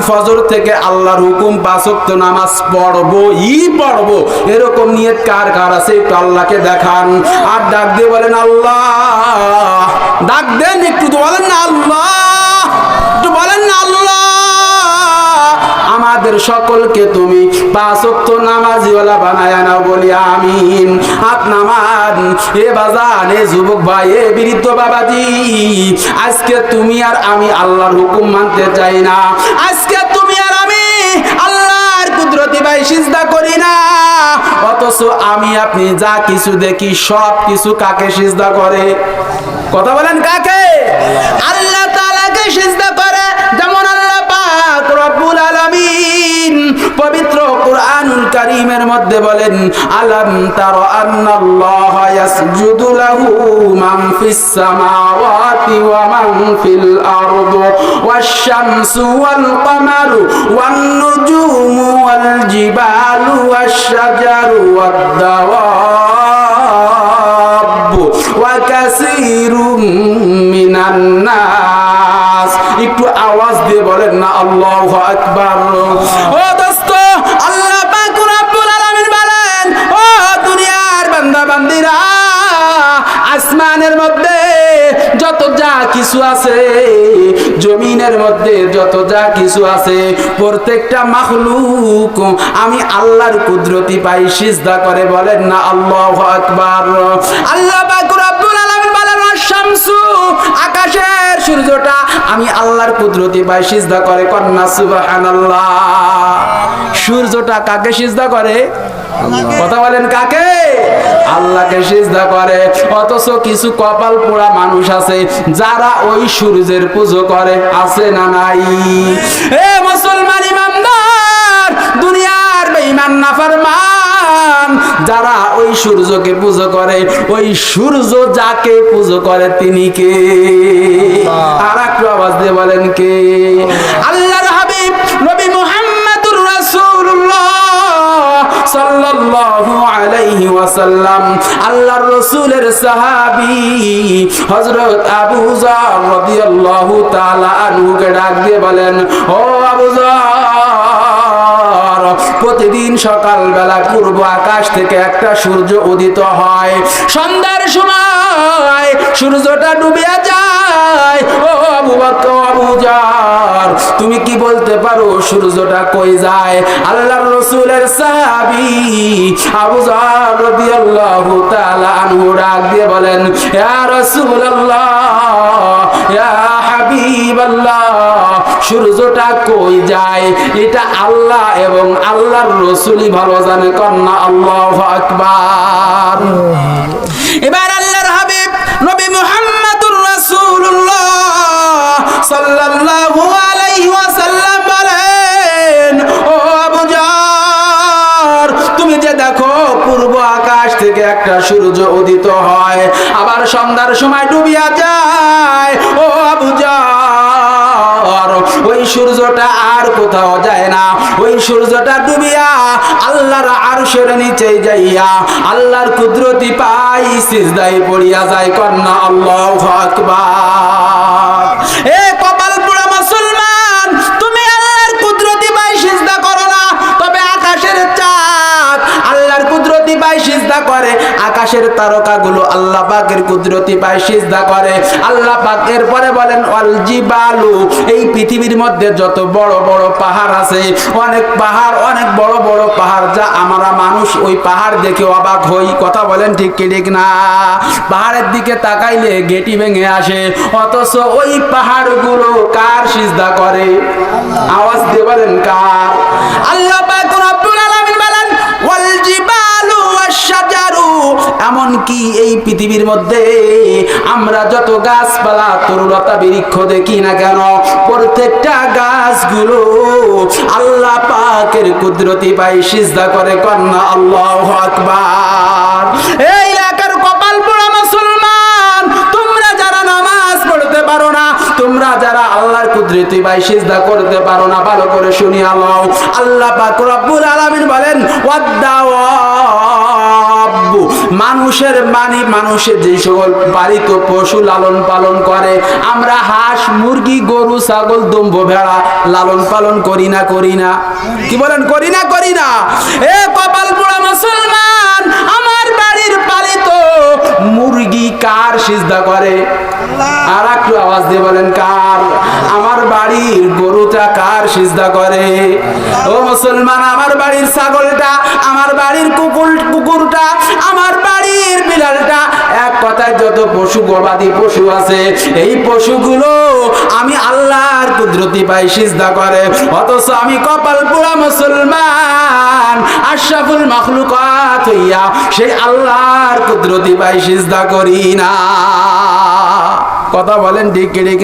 ফজর থেকে আল্লাহর হুকুম 5 ওয়াক্ত নামাজ পড়বো এরকম নিয়ত কার কার আছে একটু আল্লাহকে দেখান আর ডাক দিয়ে বলেন আল্লাহ, ডাক দেন একটু বলেন না আল্লাহ, একটু বলেন না আল্লাহ, আমাদের সকলকে তুমি 5 ওয়াক্ত নামাজিওয়ালা বানায়া নাও, বলি আমিন। হাত নামান। এ বাজান, এ যুবক ভাই, এ বৃদ্ধ বাবাজি, আজকে তুমি আর আমি আল্লাহর হুকুম মানতে চাই না, আজকে তুমি আর আমি আল্লাহর কুদরতি ভাই সিজদা করি না, অথচ আমি আপনি যা কিছু দেখি সব কিছু কাকে সিজদা করে? কথা বলেন কাকে? আল্লাহ তাআলাকে সিজদা করে। যেমন আল্লাহ পাক রব্বুল আলামিন পবিত্র কুরআনুল কারীমের মধ্যে বলেন, আলাম তারা আন্নাল্লাহা ইয়াসজুদু লাহু মান ফিস সামাওয়াতি ওয়া মান ফিল আরদি ওয়াশ শামসু ওয়াল কমারু ওয়ান নুজুমু ওয়াল জিবালু ওয়াশ শাজারু ওয়াদ দাওয়াবু ওয়া কাসীরুম মিনান নাস। একটু আওয়াজ দিয়ে বলেন না আল্লাহু আকবার। ও দোস্ত, আল্লাহ পাক রব্বুল আলামিন বলেন, ও দুনিয়ার বান্দা বান্দিরা, আসমানের মধ্যে যত যা কিছু আছে, জমিনের মধ্যে যত যা কিছু আছে, প্রত্যেকটা মাখলুক আমি আল্লাহর কুদরতি পাই সিজদা করে, বলেন না আল্লাহু আকবার। আল্লাহ পাক রব্বুল আলামিন বলেন, শামসু, আকাশের সূর্যটা আমি আল্লাহর কুদরতি পাই সিজদা করে, কন্না সুবহানাল্লাহ। সূর্যটা কাকে সিজদা করে? কথা বলেন কাকে? আল্লাহকে সিজদা করে। অথচ কিছু কপাল পোড়া মানুষ আছে যারা ওই সূর্যের পূজা করে, আছে না নাই? এ মুসলমান ইমানদার, দুনিয়ার বেঈমান নাফরমান যারা ওই সূর্যকে পূজা করে, ওই সূর্য যাকে পূজা করে তিনি কে? আর একটু আওয়াজ দিয়ে বলেন কে? আল্লাহর হাবিব নবী মুহাম্মদুর রাসূলুল্লাহ সাল্লাল্লাহু আলাইহি ওয়াসাল্লাম, আল্লাহর রাসূলের সাহাবী হযরত আবু যর রাদিয়াল্লাহু তাআলা আনহুকে ডাক দিয়ে বলেন, ও আবু যর, প্রতিদিন সকালবেলা পূর্ব আকাশ থেকে একটা সূর্য উদিত হয়, সন্ধ্যার সময় সূর্যটা ডুবে যায়। ও আবু বকর, আবু যর, তুমি কি বলতে পারো সূর্যটা কই যায়? আল্লাহর রাসূলের সাহাবী আবু যর রাদিয়াল্লাহু তাআলা আনহু ডাক দিয়ে বলেন, ইয়া রাসূলুল্লাহ, ইয়া হাবিবাল্লাহ, সূর্যটা কই যায় এটা আল্লাহ এবং আল্লাহর রাসূলই ভালো জানে, কন্না আল্লাহু আকবার। এবার আল্লাহর হাবিব নবী মুহাম্মদুর রাসূলুল্লাহ সাল্লাল্লাহু আলাইহি ওয়াসাল্লাম বলেন, ও আবু যর, তুমি যে দেখো পূর্ব আকাশ থেকে একটা সূর্য উদিত হয়, আবার সন্ধ্যার সময় ডুবিয়া যায়, ও আবু যর, ওই সূর্যটা আর কোথাও যায় না, ওই সূর্যটা ডুবিয়া আল্লাহর আরশের নিচে যাইয়া আল্লাহর কুদরতি পাই সিজদায় পড়িয়া যায়, কন্না আল্লাহু আকবার। এ কপাল পোড়া মুসলমান, তুমি আল্লাহর কুদরতি পাই সিজদা করো না, তবে আকাশের চাঁদ আল্লাহর কুদরতি পাই সিজদা করে, আকাশের তারকাগুলো আল্লাহ পাকের কুদরতি পাই সিজদা করে। আল্লাহ পাক এরপরে বলেন, ওয়াল জিবালু, এই পৃথিবীর মধ্যে যত বড় বড় পাহাড় আছে, অনেক পাহাড়, অনেক বড় বড় পাহাড়, যা আমরা মানুষ ওই পাহাড় দেখে অবাক হই। কথা বলেন ঠিক কি ঠিক না? পাহাড়ের দিকে তাকাইলে গেটি ভেঙে আসে, অথচ ওই পাহাড়গুলো কার সিজদা করে? আওয়াজ দিয়ে বলেন কার? আল্লাহ পাক রব্বুল আলামিন বলেন, ওয়াল জিবালু ওয়াশ শাজারু, এমনকি এই পৃথিবীর মধ্যে আমরা যত গাছপালা তরুলতা বৃক্ষ দেখি না কেন, প্রত্যেকটা গাছগুলো আল্লাহ পাকের কুদরতি পাই সিজদা করে, কন্না আল্লাহু আকবার। এই এলাকার কপাল পোড়া মুসলমান, তোমরা যারা নামাজ পড়তে পারো না, তোমরা যারা আল্লাহর কুদরতি পাই সিজদা করতে পারো না, ভালো করে শুনিয়া লও। আল্লাহ পাক রব্বুল আলামিন বলেন, ওয়াদ দাওয়াবু মানুষের যে সকল পালিত পশু লালন পালন করে, আমরা হাঁস মুরগি গরু ছাগল দম্ভ ভেড়া লালন পালন করি না কি বলেন? করি না। এ কপাল পোড়া মুসলমান, আমার বাড়ির পালিত মুরগি কার সিজদা করে? আর একটু আওয়াজ দিয়ে বলেন, কার? আমার বাড়ির গরুটা কার সিজদা করে? ও মুসলমান, আমার বাড়ির ছাগলটা, আমার বাড়ির কুকুরটা, আমার বাড়ির বিড়ালটা, এক কথায় যত পশু গবাদি পশু আছে, এই পশুগুলো আমি আল্লাহর কুদরতি পাই সিজদা করে। অথচ আমি কপাল পোড়া মুসলমান, আশরাফুল মাখলুকাত হইয়া সেই আল্লাহর কুদরতি পাই সিজদা করি না। কথা বলেন ঠিক কি ঠিক?